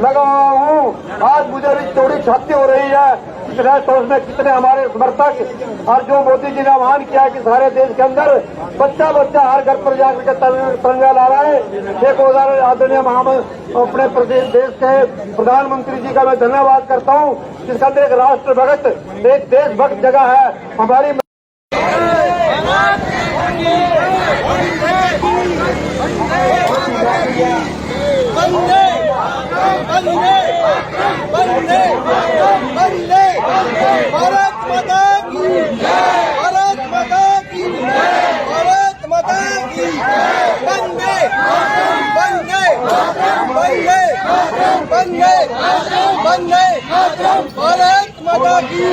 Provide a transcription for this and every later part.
लगा हुआ हूँ। आज मुझे भी थोड़ी छाती हो रही है रेस्ट हाउस में कितने हमारे समर्थक और जो मोदी जी ने आह्वान किया कि सारे देश के अंदर बच्चा बच्चा हर घर पर जाकर के तिरंगा ला रहा है। एक उदाहरण आदरणीय अपने प्रदेश देश के प्रधानमंत्री जी का मैं धन्यवाद करता हूँ, जिसके अंदर एक राष्ट्र भक्त एक देशभक्त जगह है हमारी। वंदे वंदे वंदे वंदे भारत माता की भारत माता की भारत माता की वंदे वंदे वंदे वंदे वंदे भारत माता की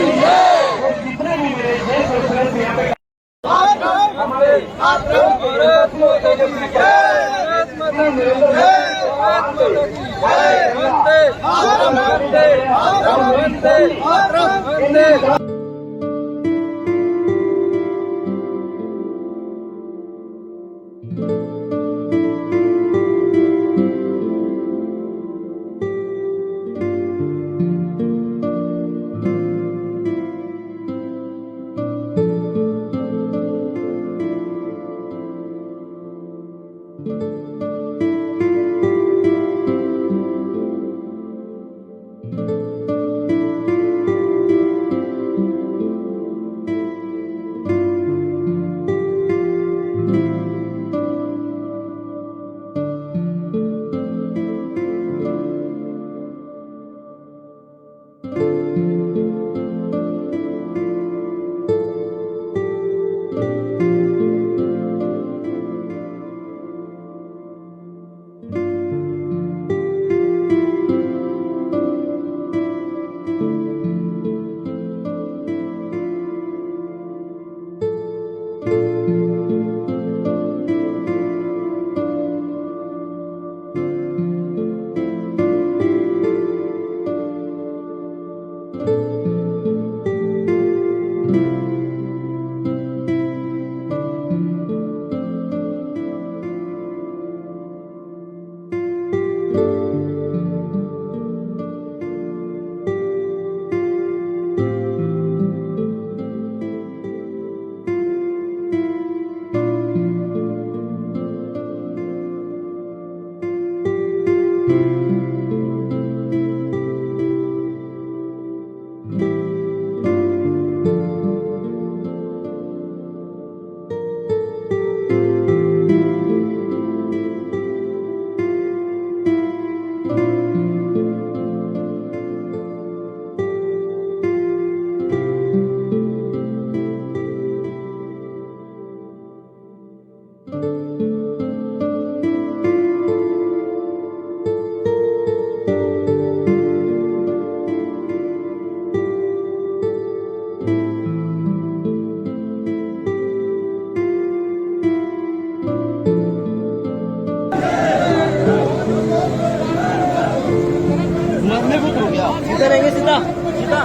सीधा रहेंगे सीधा सीधा।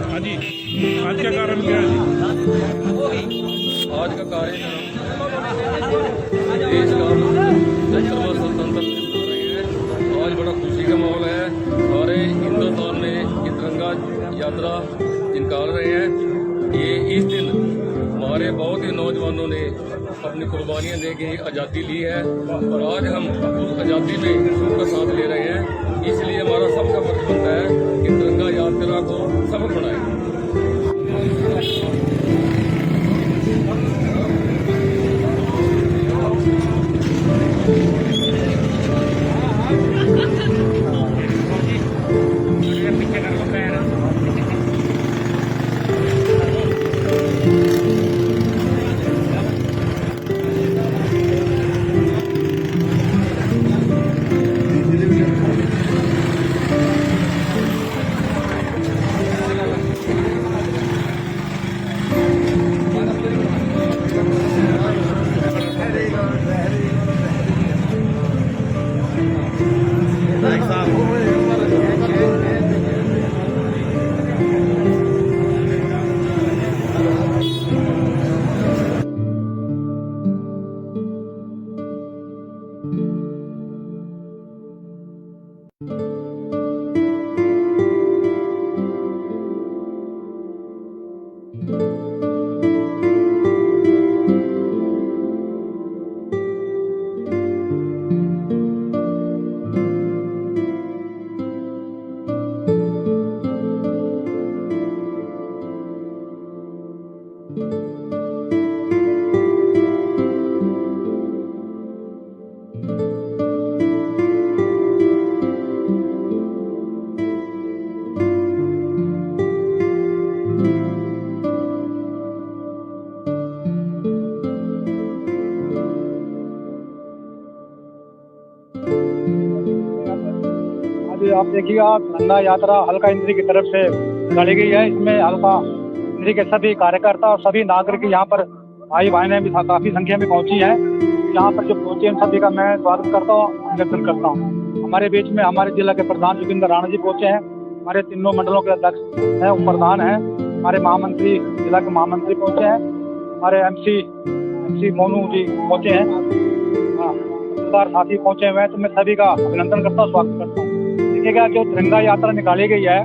हाँ जी, आज का कारण क्या है? आज का कार्यक्रम देश का 75वां स्वतंत्रता दिवस हो रही है। आज बड़ा खुशी का माहौल है। सारे हिंदुस्तान में ये तिरंगा यात्रा निकाल रहे हैं। ये इस दिन हमारे बहुत ही नौजवानों ने अपनी कुर्बानियां दे के आज़ादी ली है और आज हम उस आज़ादी में सबका साथ ले रहे हैं। इसलिए हमारा सबका फर्ज बनता है कि तिरंगा यात्रा को सफल बनाएं। आप देखिएगा, तिरंगा यात्रा हल्का इंद्री की तरफ से निकाली गई है। इसमें हल्का इंद्री के सभी कार्यकर्ता और सभी नागरिक यहाँ पर भाई बहनें भी काफी संख्या में पहुंची हैं। यहाँ पर जो पहुंचे उन सभी का मैं स्वागत करता हूँ, अभिनंदन करता हूँ। हमारे बीच में हमारे जिला के प्रधान जोगिंदर राणा जी पहुंचे हैं। हमारे तीनों मंडलों के अध्यक्ष हैं, उप प्रधान हैं। हमारे महामंत्री, जिला के महामंत्री पहुंचे हैं। हमारे एमसी मोनू जी पहुंचे हैं। सरदार साथी पहुंचे हुए हैं। तो मैं सभी का अभिनंदन करता हूँ, स्वागत करता हूँ। देखिएगा, जो तिरंगा यात्रा निकाली गई है,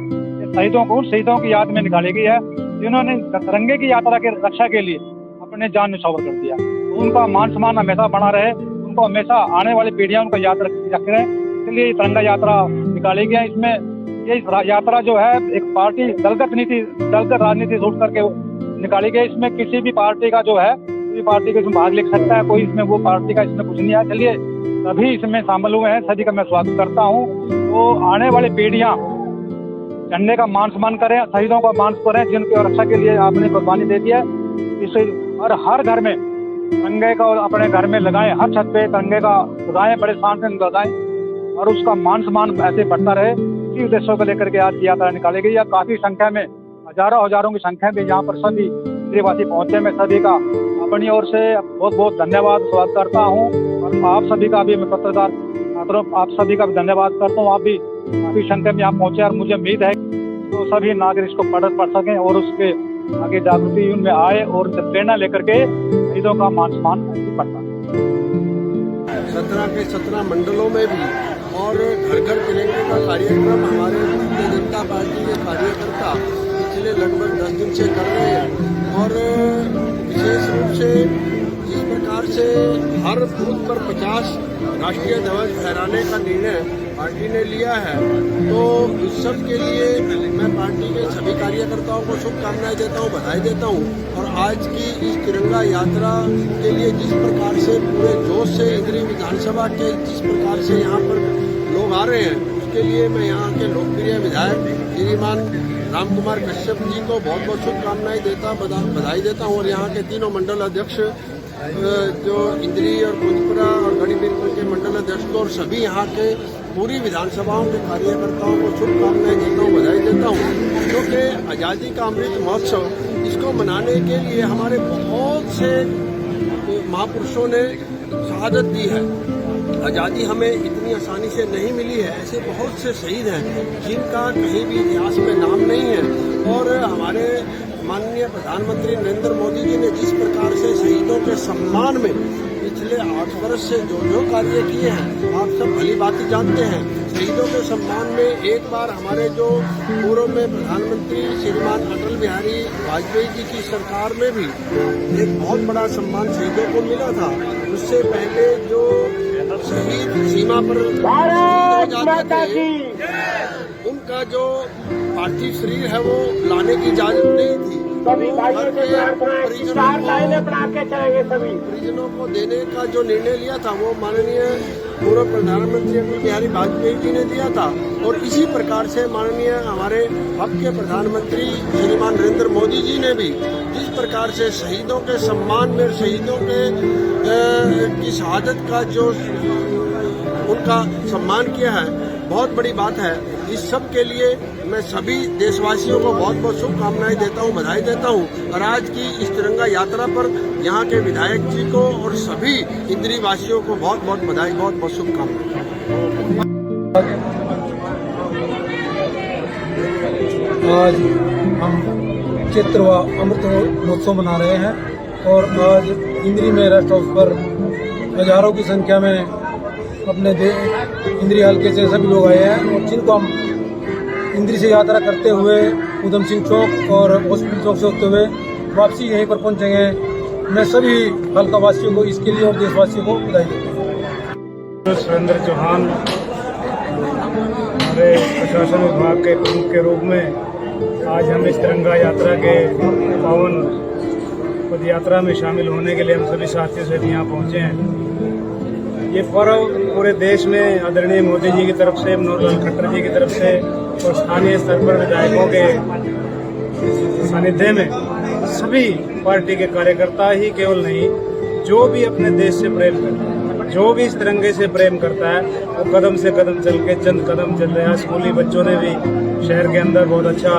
शहीदों की याद में निकाली गई है, जिन्होंने तिरंगे की यात्रा के रक्षा के लिए अपने जान न्यौछावर कर दिया। तो उनका मान सम्मान हमेशा बना रहे, उनको हमेशा आने वाली पीढ़ियां उनका याद रखें। इसलिए ये तिरंगा यात्रा निकाली गई है। इसमें ये यात्रा जो है एक पार्टी दलगत राजनीति से उठ करके निकाली गई। इसमें किसी भी पार्टी का जो है, किसी पार्टी का इसमें भाग ले सकता है, कोई इसमें वो पार्टी का इसमें कुछ नहीं है। चलिए, सभी इसमें शामिल हुए हैं, सभी का मैं स्वागत करता हूँ। तो आने वाली पीढ़ियां झंडे का मान सम्मान करें, शहीदों का मान करें, जिनकी रक्षा के लिए आपने कुर्बानी दे दी है। इसे और हर घर में तिरंगे का अपने घर में लगाएं, हर छत पे तिरंगे का लगाएं, बड़े शान से लगाएं और उसका मान सम्मान ऐसे बढ़ता रहे। इसी उद्देश्यों को लेकर के आज की यात्रा निकाली गई है। काफी संख्या में, हजारों की संख्या में यहाँ पर सभी वासी पहुंचे। मैं सभी का अपनी ओर से बहुत बहुत धन्यवाद स्वागत करता हूँ। और आप सभी का भी, मैं पत्रकार छात्रों आप सभी का भी धन्यवाद करता हूँ। आप भी काफी संख्या में यहाँ पहुंचे और मुझे उम्मीद है तो सभी नागरिक इसको पढ़ सकें और उसके आगे जागृति उनमें आए और प्रेरणा लेकर के शहीदों का मान सम्मान बढ़ता है। 17 के 17 मंडलों में भी और घर घर तिरंगे का कार्यक्रम हमारे भारतीय जनता पार्टी के कार्यकर्ता पिछले लगभग 10 दिन से कर रहे हैं। और विशेष रूप से जिस प्रकार से हर बूथ पर 50 राष्ट्रीय ध्वज फहराने का निर्णय पार्टी ने लिया है, तो इस सब के लिए मैं पार्टी के सभी कार्यकर्ताओं को शुभकामनाएं देता हूं, बधाई देता हूं। और आज की इस तिरंगा यात्रा के लिए जिस प्रकार से पूरे जोश से इंद्री विधानसभा के जिस प्रकार से यहाँ पर लोग आ रहे हैं, उसके लिए मैं यहाँ के लोकप्रिय विधायक श्रीमान राम कुमार कश्यप जी को बहुत बहुत शुभकामनाएं देता, बधाई देता हूँ। और यहाँ के तीनों मंडल अध्यक्ष जो इंद्री और कुंजपुरा और गढ़ीबीरपुर के मंडल अध्यक्ष को और सभी यहाँ के पूरी विधानसभाओं के कार्यकर्ताओं को शुभकामनाएं देता हूँ, बधाई देता हूँ। क्योंकि आज़ादी का अमृत महोत्सव इसको मनाने के लिए हमारे बहुत से महापुरुषों ने शहादत दी है। आज़ादी हमें इतनी आसानी से नहीं मिली है। ऐसे बहुत से शहीद हैं जिनका कहीं भी इतिहास में नाम नहीं है। और हमारे माननीय प्रधानमंत्री नरेंद्र मोदी जी ने जिस प्रकार से शहीदों के सम्मान में पिछले 8 वर्ष से जो कार्य किए हैं, आप सब भली भांति जानते हैं। शहीदों के सम्मान में एक बार हमारे जो पूर्व में प्रधानमंत्री श्रीमान अटल बिहारी वाजपेयी जी की सरकार में भी एक बहुत बड़ा सम्मान शहीदों को मिला था। उससे पहले जो शहीद सीमा पर शहीद हो जाते थे, उनका जो पार्थिव शरीर है वो लाने की इजाजत नहीं थी। परिजनों को देने का जो निर्णय लिया था वो माननीय पूर्व प्रधानमंत्री अटल बिहारी वाजपेयी जी ने दिया था। और इसी प्रकार से माननीय हमारे अब के प्रधानमंत्री श्रीमान नरेंद्र मोदी जी ने भी जिस प्रकार से शहीदों के सम्मान में, शहीदों के की शहादत का जो उनका सम्मान किया है, बहुत बड़ी बात है। इस सब के लिए मैं सभी देशवासियों को बहुत बहुत शुभकामनाएं देता हूं, बधाई देता हूं। और आज की इस तिरंगा यात्रा पर यहाँ के विधायक जी को और सभी इंद्री वासियों को बहुत बहुत बधाई, बहुत बहुत शुभकामनाएं। आज हम चित्र व अमृत महोत्सव मना रहे हैं और आज इंद्री में रेस्ट हाउस पर हजारों की संख्या में अपने इंद्री हल्के से सभी लोग आए हैं। और जिनको हम इंद्री से यात्रा करते हुए उधम सिंह चौक और हॉस्पिटल चौक से होते हुए वापसी यहीं पर पहुंचेंगे। मैं सभी हल्का वासियों को इसके लिए और देशवासियों को बधाई देता हूँ। सुरेंद्र चौहान हमारे प्रशासन विभाग के प्रमुख के रूप में आज हम इस तिरंगा यात्रा के पावन पद यात्रा में शामिल होने के लिए हम सभी साथियों से यहाँ पहुँचे हैं। ये पर्व पूरे देश में आदरणीय मोदी जी की तरफ से, मनोहर लाल खट्टर जी की तरफ से और स्थानीय स्तर पर विधायकों के सानिध्य में सभी पार्टी के कार्यकर्ता ही केवल नहीं, जो भी अपने देश से प्रेम करता है, जो भी इस तिरंगे से प्रेम करता है, वो कदम से कदम चल के चंद कदम चल रहा है। स्कूली बच्चों ने भी शहर के अंदर बहुत अच्छा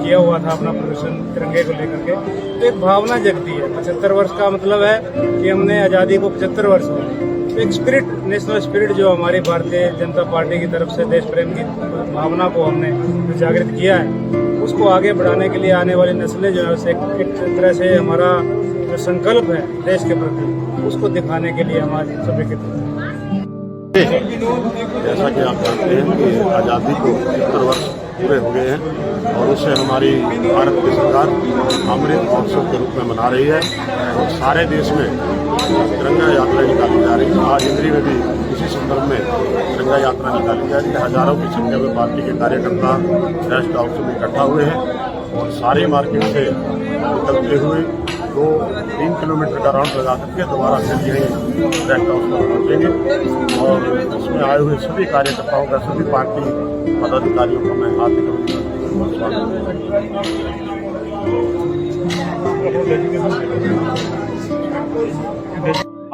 किया हुआ था अपना प्रदर्शन तिरंगे को लेकर के। तो एक भावना जगती है। 75 वर्ष का मतलब है कि हमने आज़ादी को 75 वर्ष हो गए। एक स्पिरिट, नेशनल स्पिरिट जो हमारी भारतीय जनता पार्टी की तरफ से देश प्रेम की भावना को हमने जागृत किया है, उसको आगे बढ़ाने के लिए आने वाली नस्लें जो है एक तरह से हमारा जो संकल्प है देश के प्रति, उसको दिखाने के लिए हम आज सभी के जैसा कि आप जानते हैं कि आज़ादी को 75 वर्ष पूरे हो गए हैं और उसे हमारी भारत की सरकार अमृत महोत्सव के रूप में मना रही है और सारे देश में तिरंगा यात्रा निकाली जा रही है। आज इंद्री में भी इसी संदर्भ में तिरंगा यात्रा निकाली जा रही है। हजारों की संख्या में पार्टी के कार्यकर्ता रेस्ट हाउस में इकट्ठा हुए हैं और सारे मार्केट से निकलते हुए 2-3 किलोमीटर का राउंड लगा करके दोबारा फिर यहीं रेस्ट हाउस पर पहुँचेंगे। और उसमें आए हुए सभी कार्यकर्ताओं का, सभी पार्टी पदाधिकारियों का मैं हार्दिक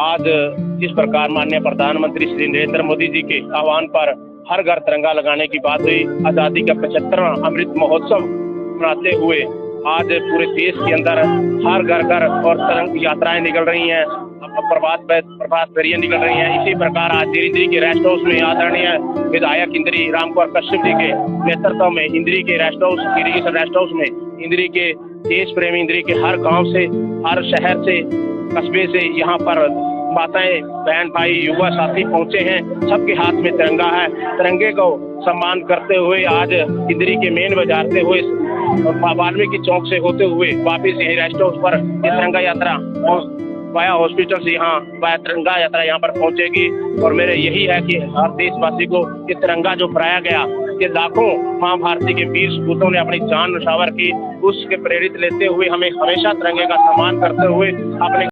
आज जिस प्रकार माननीय प्रधानमंत्री श्री नरेंद्र मोदी जी के आह्वान पर हर घर तिरंगा लगाने की बात हुई, आजादी का 75वां अमृत महोत्सव मनाते हुए आज पूरे देश के अंदर हर घर और तिरंगा यात्राएं निकल रही हैं, प्रभात फेरियां निकल रही हैं। इसी प्रकार आज इंद्री के रेस्ट हाउस में आदरणीय विधायक इंद्री राम कुमार कश्यप जी के नेतृत्व में इंद्री के rest house, irrigation rest house में इंद्री के देश प्रेमी, इंद्री के हर गांव से, हर शहर से, कस्बे से यहाँ पर माताएं, बहन भाई, युवा साथी पहुंचे हैं। सबके हाथ में तिरंगा है। तिरंगे को सम्मान करते हुए आज इंद्री के मेन बाजार से हुए वाल्मीकि चौक से होते हुए वापिस यही रेस्ट हाउस पर ये तिरंगा यात्रा वाया हॉस्पिटल से यहाँ वाया तिरंगा यात्रा यहाँ पर पहुंचेगी। और मेरे यही है कि हर देशवासी को ये तिरंगा जो फहराया गया, ये लाखों माँ भारती के वीर सपूतों ने अपनी जान न्यौछावर की, उसके प्रेरित लेते हुए हमें हमेशा तिरंगे का सम्मान करते हुए अपने